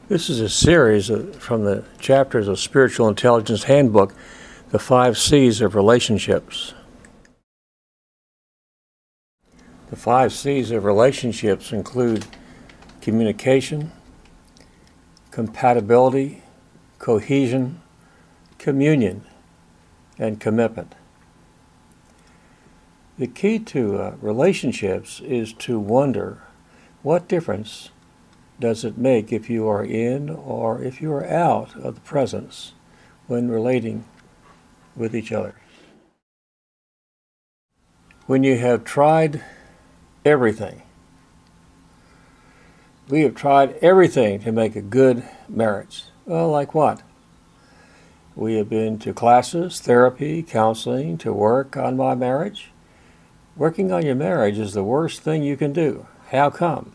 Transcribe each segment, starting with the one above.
This is a series from the chapters of Spiritual Intelligence Handbook, the 5 C's of relationships. The 5 C's of relationships include communication, compatibility, cohesion, communion, and commitment. The key to relationships is to wonder what difference does it make if you are in or if you are out of the presence when relating with each other. When you have tried everything, we have tried everything to make a good marriage. Well, like what? We have been to classes, therapy, counseling to work on my marriage. Working on your marriage is the worst thing you can do. How come?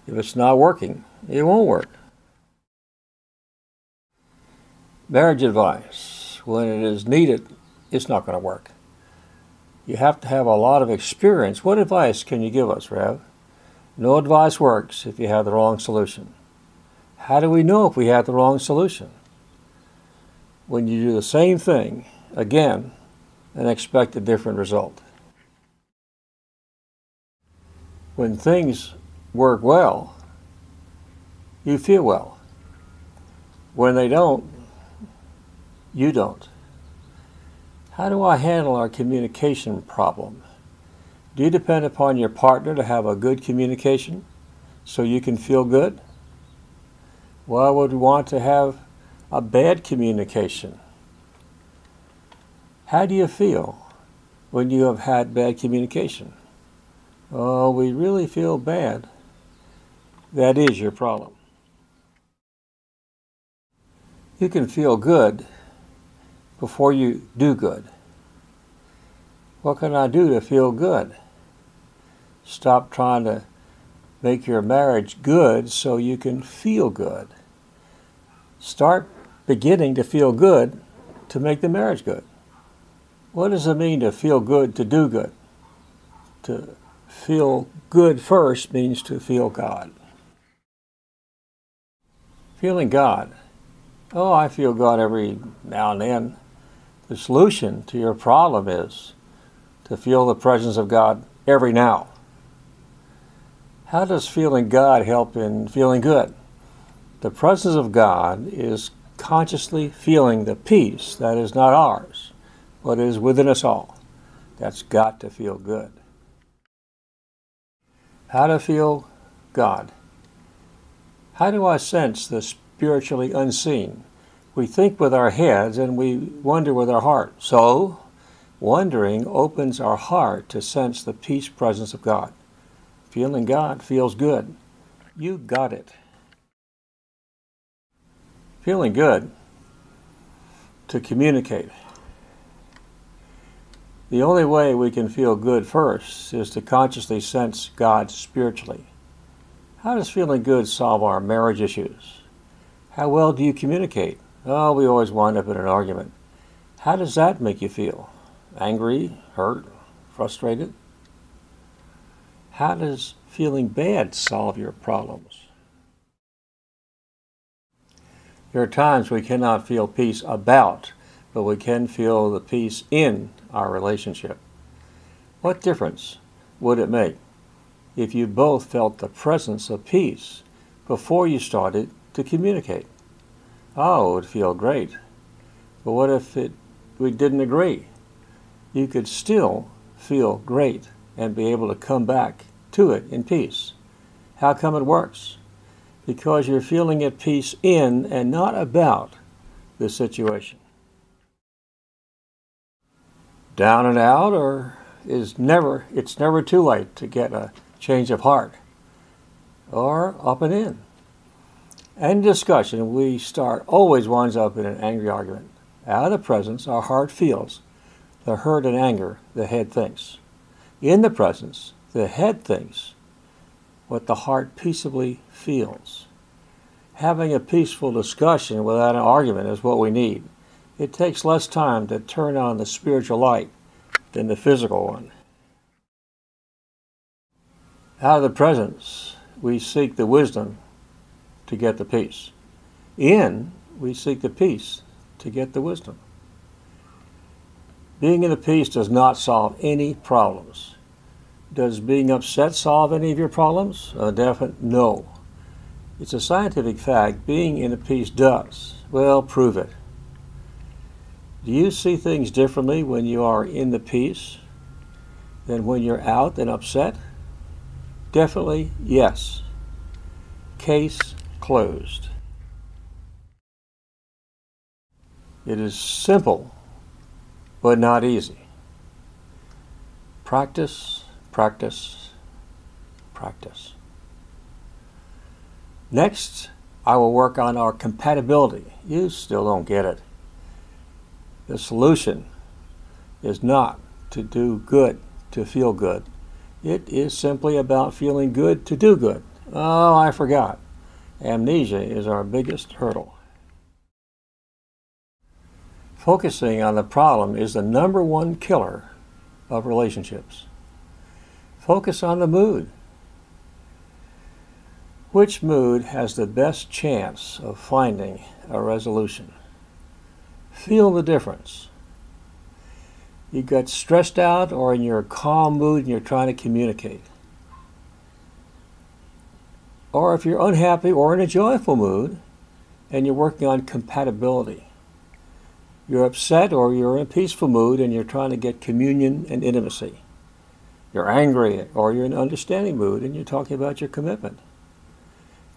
If it's not working, it won't work. Marriage advice, when it is needed, it's not going to work. You have to have a lot of experience. What advice can you give us, Rev? No advice works if you have the wrong solution. How do we know if we have the wrong solution? When you do the same thing again and expect a different result. When things work well, you feel well. When they don't, you don't. How do I handle our communication problem? Do you depend upon your partner to have a good communication so you can feel good? Why would we want to have a bad communication? How do you feel when you have had bad communication? Oh, we really feel bad. That is your problem. You can feel good before you do good. What can I do to feel good? Stop trying to make your marriage good so you can feel good. Start beginning to feel good to make the marriage good. What does it mean to feel good to do good? To feel good first means to feel God. Feeling God. Oh, I feel God every now and then. The solution to your problem is to feel the presence of God every now. How does feeling God help in feeling good? The presence of God is consciously feeling the peace that is not ours, but is within us all. That's got to feel good. How to feel God. How do I sense the spiritually unseen? We think with our heads and we wonder with our heart. So, wondering opens our heart to sense the peace presence of God. Feeling God feels good. You got it. Feeling good to communicate. The only way we can feel good first is to consciously sense God spiritually. How does feeling good solve our marriage issues? How well do you communicate? Oh, we always wind up in an argument. How does that make you feel? Angry, hurt, frustrated? How does feeling bad solve your problems? There are times we cannot feel peace about, but we can feel the peace in our relationship. What difference would it make if you both felt the presence of peace before you started to communicate? Oh, it would feel great. But what if we didn't agree? You could still feel great and be able to come back to it in peace. How come it works? Because you're feeling at peace in and not about the situation. Down and out, or it's never too late to get a change of heart, or up and in. Any discussion we start always winds up in an angry argument. Out of the presence, our heart feels the hurt and anger the head thinks. In the presence, the head thinks what the heart peaceably feels. Having a peaceful discussion without an argument is what we need. It takes less time to turn on the spiritual light than the physical one. Out of the presence, we seek the wisdom to get the peace. In, we seek the peace to get the wisdom. Being in the peace does not solve any problems. Does being upset solve any of your problems? A definite no. It's a scientific fact. Being in the peace does. Well, prove it. Do you see things differently when you are in the peace than when you're out and upset? Definitely yes. Case closed. It is simple, but not easy. Practice, practice, practice. Next, I will work on our compatibility. You still don't get it. The solution is not to do good to feel good. It is simply about feeling good to do good. Oh, I forgot. Amnesia is our biggest hurdle. Focusing on the problem is the #1 killer of relationships. Focus on the mood. Which mood has the best chance of finding a resolution? Feel the difference. You get stressed out or in your calm mood and you're trying to communicate. Or if you're unhappy or in a joyful mood and you're working on compatibility. You're upset or you're in a peaceful mood and you're trying to get communion and intimacy. You're angry or you're in an understanding mood and you're talking about your commitment.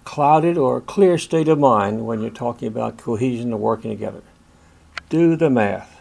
Clouded or clear state of mind when you're talking about cohesion and working together. Do the math.